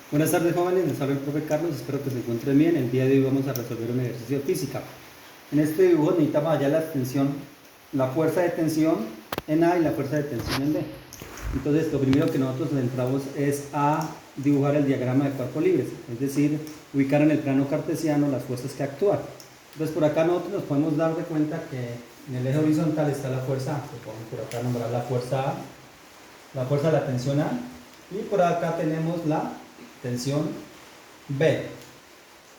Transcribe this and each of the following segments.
Buenas tardes, jóvenes, les habla el profe Carlos, espero que se encuentren bien. El día de hoy vamos a resolver un ejercicio de física. En este dibujo necesitamos hallar la fuerza de tensión en A y la fuerza de tensión en B. Entonces, lo primero que nosotros entramos es a dibujar el diagrama de cuerpos libres, es decir, ubicar en el plano cartesiano las fuerzas que actúan. Entonces, por acá nosotros nos podemos dar de cuenta que en el eje horizontal está la fuerza A, que podemos por acá nombrar la fuerza A, la fuerza de la tensión A, y por acá tenemos la tensión B.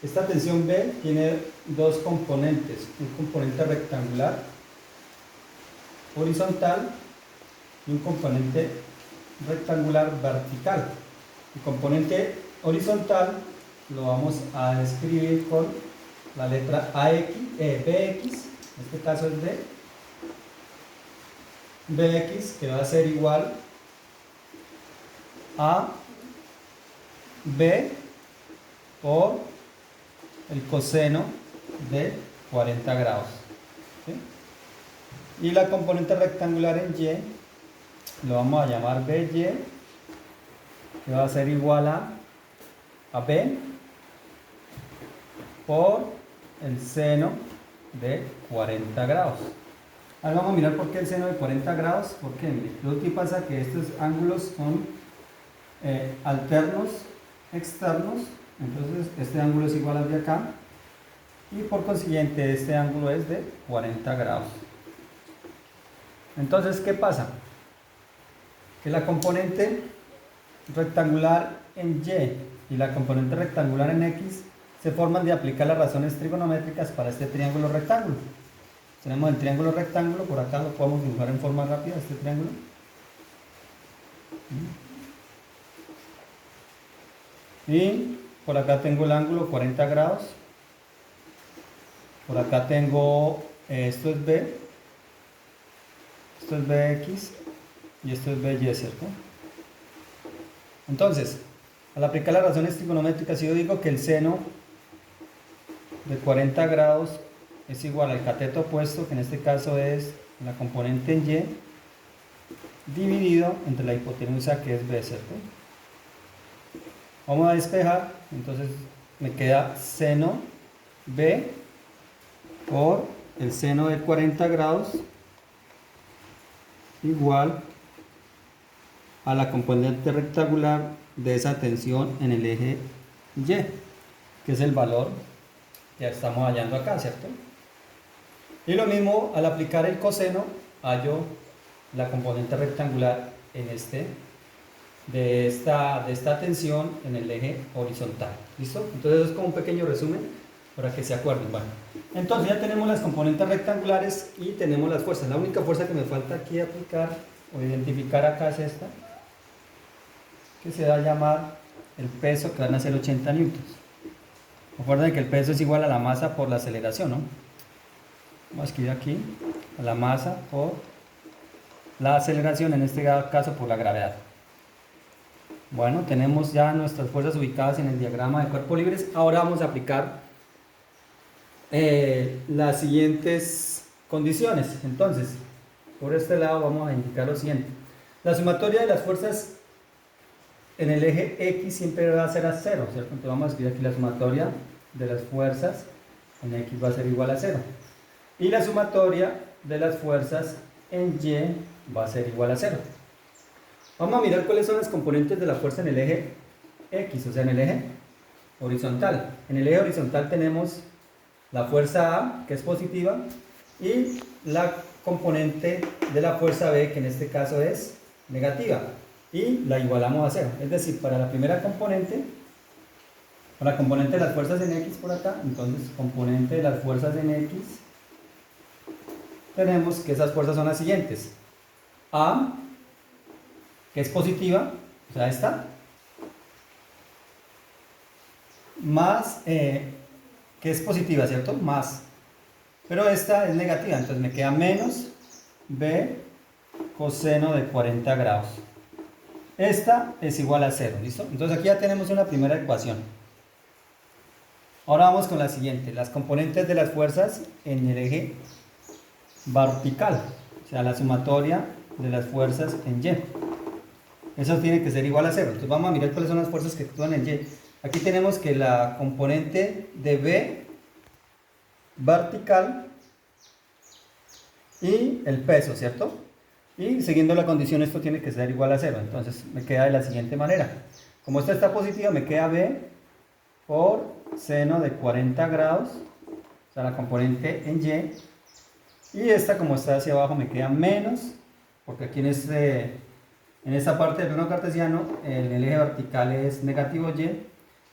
Esta tensión B tiene dos componentes, un componente rectangular horizontal y un componente rectangular vertical. El componente horizontal lo vamos a escribir con la letra BX, en este caso es D, BX, que va a ser igual a B por el coseno de 40 grados. ¿Sí? Y la componente rectangular en Y lo vamos a llamar BY, que va a ser igual a B por el seno de 40 grados. Ahora vamos a mirar por qué el seno de 40 grados. Porque lo que pasa es que estos ángulos son alternos externos, entonces este ángulo es igual al de acá y por consiguiente este ángulo es de 40 grados. Entonces, ¿qué pasa? Que la componente rectangular en Y y la componente rectangular en X se forman de aplicar las razones trigonométricas para este triángulo rectángulo. Tenemos el triángulo rectángulo, por acá lo podemos dibujar en forma rápida, este triángulo. Y por acá tengo el ángulo 40 grados. Por acá tengo, esto es B, esto es BX y esto es BY, ¿cierto? Entonces, al aplicar las razones trigonométricas, yo digo que el seno de 40 grados es igual al cateto opuesto, que en este caso es la componente en Y, dividido entre la hipotenusa, que es B, ¿cierto? Vamos a despejar, entonces me queda seno B por el seno de 40 grados igual a la componente rectangular de esa tensión en el eje Y, que es el valor que estamos hallando acá, ¿cierto? Y lo mismo, al aplicar el coseno, hallo la componente rectangular en de esta tensión en el eje horizontal. ¿Listo? Entonces eso es como un pequeño resumen para que se acuerden. Bueno, entonces ya tenemos las componentes rectangulares y tenemos las fuerzas. La única fuerza que me falta aquí aplicar o identificar acá es esta, que se va a llamar el peso, que van a ser 80 newtons. Recuerden que el peso es igual a la masa por la aceleración, ¿no? Vamos a escribir aquí a la masa por la aceleración, en este caso por la gravedad. Bueno, tenemos ya nuestras fuerzas ubicadas en el diagrama de cuerpos libres. Ahora vamos a aplicar las siguientes condiciones. Entonces, por este lado vamos a indicar lo siguiente. La sumatoria de las fuerzas en el eje X siempre va a ser a 0, ¿cierto? Entonces vamos a escribir aquí la sumatoria de las fuerzas en X va a ser igual a 0. Y la sumatoria de las fuerzas en Y va a ser igual a 0. Vamos a mirar cuáles son las componentes de la fuerza en el eje X, o sea, en el eje horizontal. En el eje horizontal tenemos la fuerza A, que es positiva, y la componente de la fuerza B, que en este caso es negativa, y la igualamos a 0. Es decir, para la primera componente, para la componente de las fuerzas en X por acá, entonces componente de las fuerzas en X, tenemos que esas fuerzas son las siguientes. A, que es positiva, o sea, esta, más, que es positiva, ¿cierto? Más, pero esta es negativa, entonces me queda menos B coseno de 40 grados. Esta es igual a 0, ¿listo? Entonces aquí ya tenemos una primera ecuación. Ahora vamos con la siguiente, las componentes de las fuerzas en el eje vertical, o sea, la sumatoria de las fuerzas en Y. eso tiene que ser igual a 0. Entonces vamos a mirar cuáles son las fuerzas que actúan en Y. Aquí tenemos que la componente de B vertical y el peso, ¿cierto? Y siguiendo la condición esto tiene que ser igual a 0. Entonces me queda de la siguiente manera. Como esto está positivo, me queda B por seno de 40 grados, o sea, la componente en Y. Y esta, como está hacia abajo, me queda menos, porque aquí en esta parte del plano cartesiano el eje vertical es negativo Y,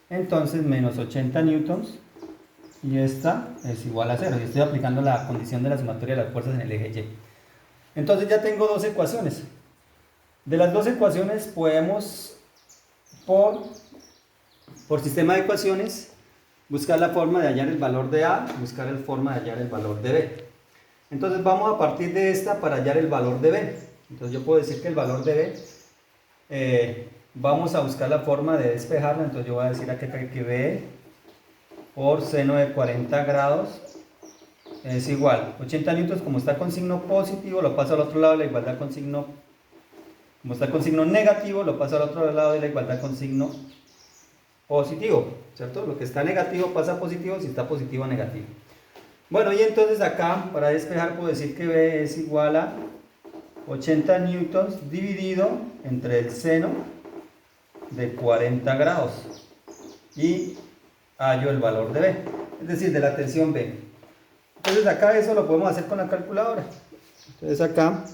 entonces menos 80 newtons, y esta es igual a 0. Y estoy aplicando la condición de la sumatoria de las fuerzas en el eje Y. Entonces ya tengo dos ecuaciones. De las dos ecuaciones podemos, por sistema de ecuaciones, buscar la forma de hallar el valor de A, buscar la forma de hallar el valor de B. Entonces vamos a partir de esta para hallar el valor de B. Entonces yo puedo decir que el valor de B, vamos a buscar la forma de despejarlo. Entonces yo voy a decir aquí que B por seno de 40 grados es igual. 80 newtons, como está con signo positivo, lo paso al otro lado de la igualdad con signo, como está con signo negativo, lo paso al otro lado de la igualdad con signo positivo, ¿cierto? Lo que está negativo pasa a positivo, si está positivo a negativo. Bueno, y entonces acá, para despejar, puedo decir que B es igual a 80 newtons dividido entre el seno de 40 grados. Y hallo el valor de B, es decir, de la tensión B. Entonces acá eso lo podemos hacer con la calculadora. Entonces acá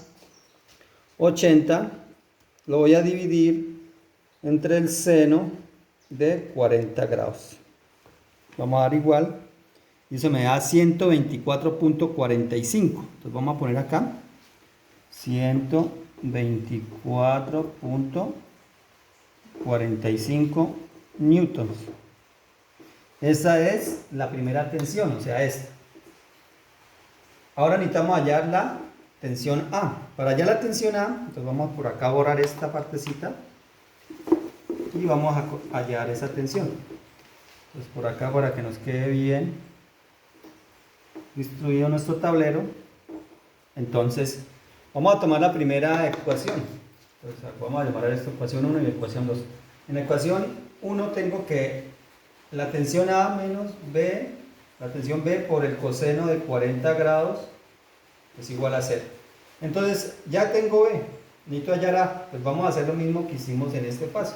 80 lo voy a dividir entre el seno de 40 grados. Vamos a dar igual. Y eso me da 124.45. Entonces vamos a poner acá 124.45 newtons. Esa es la primera tensión, o sea, esta. Ahora necesitamos hallar la tensión A. Para hallar la tensión A, entonces vamos por acá a borrar esta partecita y vamos a hallar esa tensión. Entonces por acá, para que nos quede bien distribuido nuestro tablero, entonces vamos a tomar la primera ecuación. Entonces vamos a llamar a esta ecuación 1 y ecuación 2. En la ecuación 1 tengo que la tensión A menos B, la tensión B por el coseno de 40 grados es igual a 0. Entonces ya tengo B, necesito hallar A, pues vamos a hacer lo mismo que hicimos en este paso.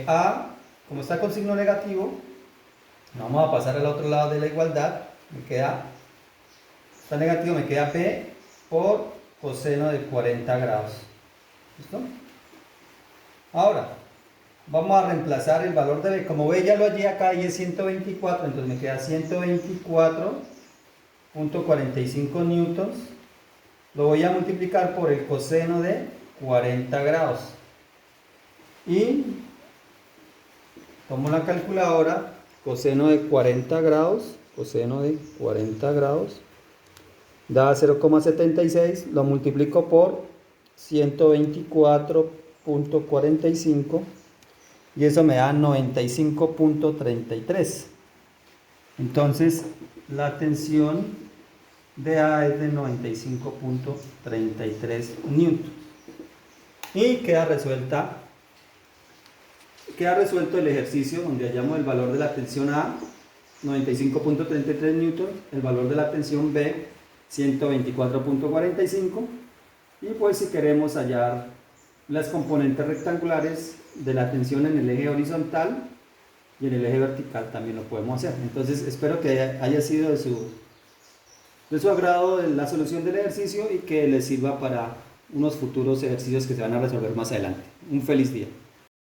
A, como está con signo negativo, vamos a pasar al otro lado de la igualdad. Me queda, está negativo, me queda B por coseno de 40 grados. ¿Listo? Ahora, vamos a reemplazar el valor de B. Como B ya lo hallé acá y es 124, entonces me queda 124.45 newtons. Lo voy a multiplicar por el coseno de 40 grados. Y tomo la calculadora, coseno de 40 grados. Coseno de 40 grados da 0,76, lo multiplico por 124.45 y eso me da 95.33. Entonces la tensión de A es de 95.33 newtons. Y queda resuelto el ejercicio donde hallamos el valor de la tensión A, 95.33 newtons, el valor de la tensión B, 124.45, y pues si queremos hallar las componentes rectangulares de la tensión en el eje horizontal y en el eje vertical también lo podemos hacer. Entonces espero que haya sido de su agrado la solución del ejercicio y que les sirva para unos futuros ejercicios que se van a resolver más adelante. Un feliz día.